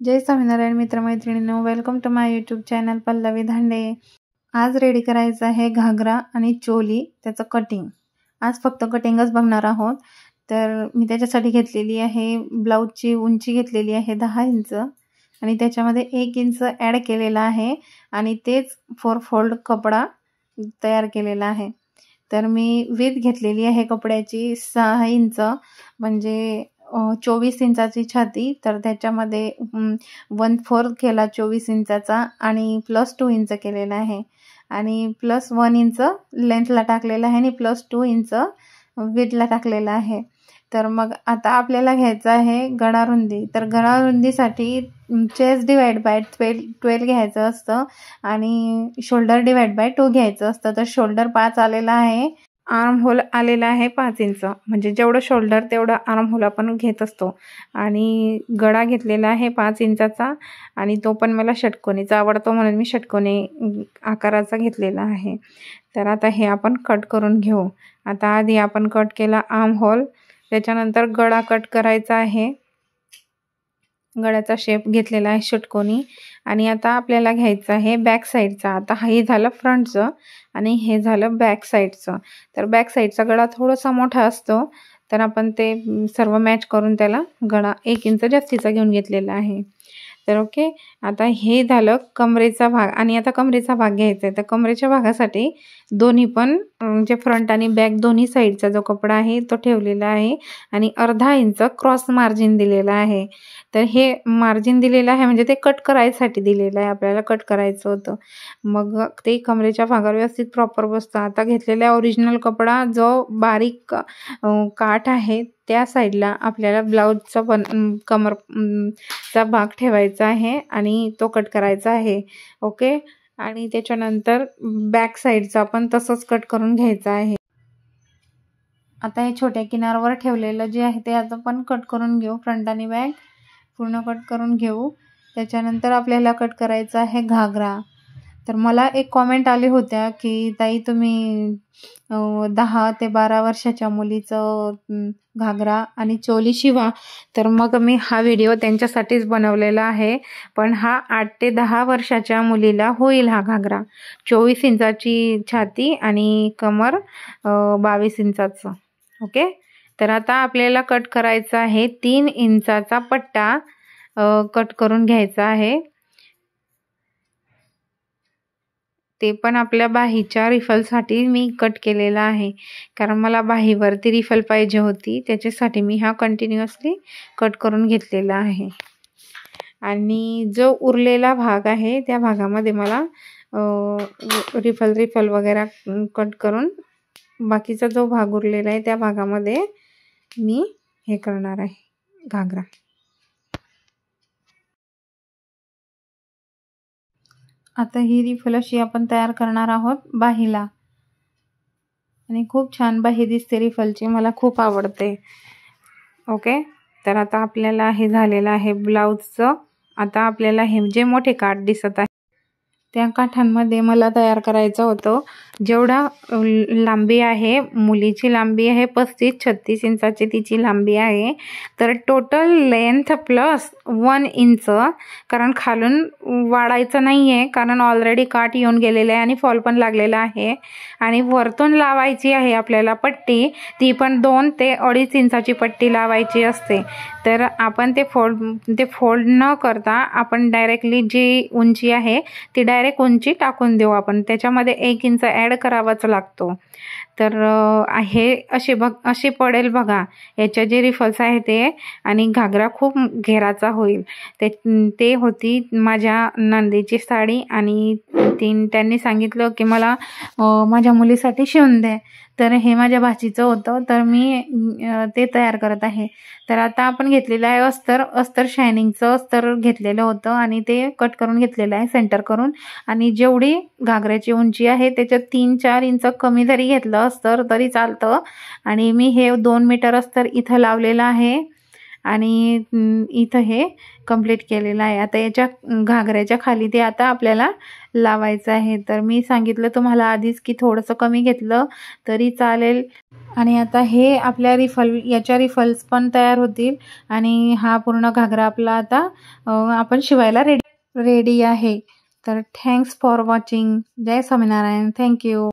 जय स्वामीनारायण मित्रमैत्रिणींनो, welcome to my YouTube channel Pallavi Dhande. आज ready करायचं आहे घागरा आणि चोली, त्याचं कटिंग। आज फक्त कटिंगच बघणार आहोत। तर मी त्याच्यासाठी घेतलेली आहे ब्लाउजची उंची घेतलेली आहे 10 इंच आणि त्याच्यामध्ये 1 इंच ॲड केलेला आहे आणि तेच 4 फोल्ड कपडा तयार केलेला आहे। तर मी विड्थ घेतलेली आहे कपड्याची 6 इंच, म्हणजे 24 इंचाची छाती। तर त्याच्यामध्ये 1/4 केला 24 इंचाचा आणि +2 इंच केलेला आहे आणि +1 इंच लेंथला टाकलेला आहे आणि +2 इंच विड्थला टाकलेला आहे। तर मग आता आपल्याला घ्यायचं आहे गळारुंदी। तर गळारुंदीसाठी चेस्ट डिवाइड बाय 12 घ्यायचं असतं आणि शोल्डर डिवाइड बाय 2 घ्यायचं असतं। तर शोल्डर 5 आलेला आहे, आर्म होल आलेला आहे 5 इंच, म्हणजे जेवढं शोल्डर तेवढं आर्म होल आपण घेत असतो। आणि गळा घेतलेला आहे 5 इंचाचा आणि तो पण मला षटकोनीचा आवडतो म्हणून मी षटकोनी आकाराचा घेतलेला आहे। तर आता हे आपण कट करून घेऊ। आता आधी आपण कट केला आर्म होल, त्याच्यानंतर गळा कट करायचा आहे। गळ्याचा शेप घेतलेला आहे षटकोनी आणि आता आपल्याला घ्यायचं आहे बॅक साईडचा। आता हे झालं फ्रंटचं आणि हे झालं बॅक साईडचं। तर बॅक साईडचा गळा थोडासा मोठा असतो, तर आपण ते सर्व मॅच करून त्याला गळा 1 इंच जास्तीचा घेऊन घेतलेला आहे। तर ओके, आता हे झालं कमरेचा भाग आणि आता कमरेचा भाग घ्यायचा आहे। तर कमरेच्या भागासाठी दोन्ही पण जे फ्रंट आणि बॅक दोन्ही साईडचा जो कपडा आहे तो ठेवलेला आहे आणि अर्धा इंच क्रॉस मार्जिन दिलेला आहे। तर हे मार्जिन दिलेलं आहे म्हणजे ते कट करायसाठी दिलेलं आहे, आपल्याला कट करायचं होतं। मग ते कमरेच्या भागावर व्यवस्थित प्रॉपर बसतं। आता घेतलेला ओरिजिनल कपडा जो बारीक काठ आहे त्या साईडला आपल्याला ब्लाउजचा कमरचा भाग ठेवायचा आहे आणि तो कट करायचा आहे। ओके, आणि त्याच्यानंतर बॅक साईडचा आपण तसंच कट करून घ्यायचं आहे। आता हे छोट्या किनारावर ठेवलेलं जे आहे ते आता आपण कट करून घेऊ, फ्रंट आणि बॅक पूर्ण कट करून घेऊ। त्याच्यानंतर आपल्याला कट करायचा आहे घागरा। तर मला एक कॉमेंट आले होत्या की ताई तुम्ही 10 ते 12 वर्षाच्या मुलीचं घागरा आणि चोली शिवा। तर मग मी हा व्हिडिओ त्यांच्यासाठीच बनवलेला आहे, पण हा 8 ते 10 वर्षाच्या मुलीला होईल हा घागरा। 24 इंचाची छाती आणि कमर 22 इंचाचं। ओके, तर आता आपल्याला कट करायचा आहे 3 इंचाचा पट्टा कट करून घ्यायचा आहे। ते पण आपल्या बाहीच्या रिफलसाठी मी कट केलेला आहे, कारण मला बाहीवरती रिफल पाहिजे होती, त्याच्यासाठी मी हा कंटिन्युअसली कट करून घेतलेला आहे। आणि जो उरलेला भाग आहे त्या भागामध्ये मला रिफल वगैरे कट करून बाकीचा जो भाग उरलेला आहे त्या भागामध्ये मी हे करणार आहे घागरा। आता ही रिफल अशी आपण तयार करणार आहोत बाहीला आणि खूप छान बाही दिसते रिफलची, मला खूप आवडते। ओके, तर आता आपल्याला हे झालेलं आहे ब्लाउजचं। आता आपल्याला हे जे मोठे काठ दिसत आहे त्या काठांमध्ये मला तयार करायचं होतं जेवढा लांबी आहे, मुलीची लांबी आहे 35-36 इंचाची तिची लांबी आहे। तर टोटल लेंथ +1 इंच, कारण खालून वाढायचं नाही आहे, कारण ऑलरेडी काठ येऊन गेलेले आहे आणि फॉल पण लागलेला आहे। आणि वरतून लावायची आहे आपल्याला पट्टी, ती पण 2 ते 2.5 इंचाची पट्टी लावायची असते। तर आपण ते फोल्ड न करता आपण डायरेक्टली जी उंची आहे ती डायरेक्ट उंची टाकून देऊ आपण, त्याच्यामध्ये 1 इंच ॲड करावाच लागतो। तर हे असे पडेल बघा, याच्या जे रिफल्स आहे ते, आणि घागरा खूप घेराचा होईल। ते होती माझ्या नंदेची साडी आणि त्यांनी सांगितलं की मला माझ्या मुलीसाठी शिवून दे। तर हे माझ्या भाचीचं होतं, तर मी ते तयार करत आहे। तर आता आपण घेतलेलं आहे अस्तर शायनिंगचं अस्तर घेतलेलं होतं आणि ते कट करून घेतलेलं आहे सेंटर करून। आणि जेवढी घागऱ्याची उंची आहे त्याच्यात 3-4 इंच कमी जरी घेतलं अस्तर तरी चालतं। आणि मी हे 2 मीटर अस्तर इथं लावलेलं आहे आणि इथं हे कंप्लीट केलेलं आहे। आता याच्या घागऱ्याच्या खाली ते आता आपल्याला लावायचं आहे। तर मी सांगितलं तुम्हाला आधीच की थोडंसं कमी घेतलं तरी चालेल, आणि आता हे आपल्या याच्या रिफल्स पण तयार होतील आणि हा पूर्ण घागरा आपला आता आपण शिवायला रेडी आहे. तर थँक्स फॉर वॉचिंग. जय स्वामीनारायण. थँक्यू.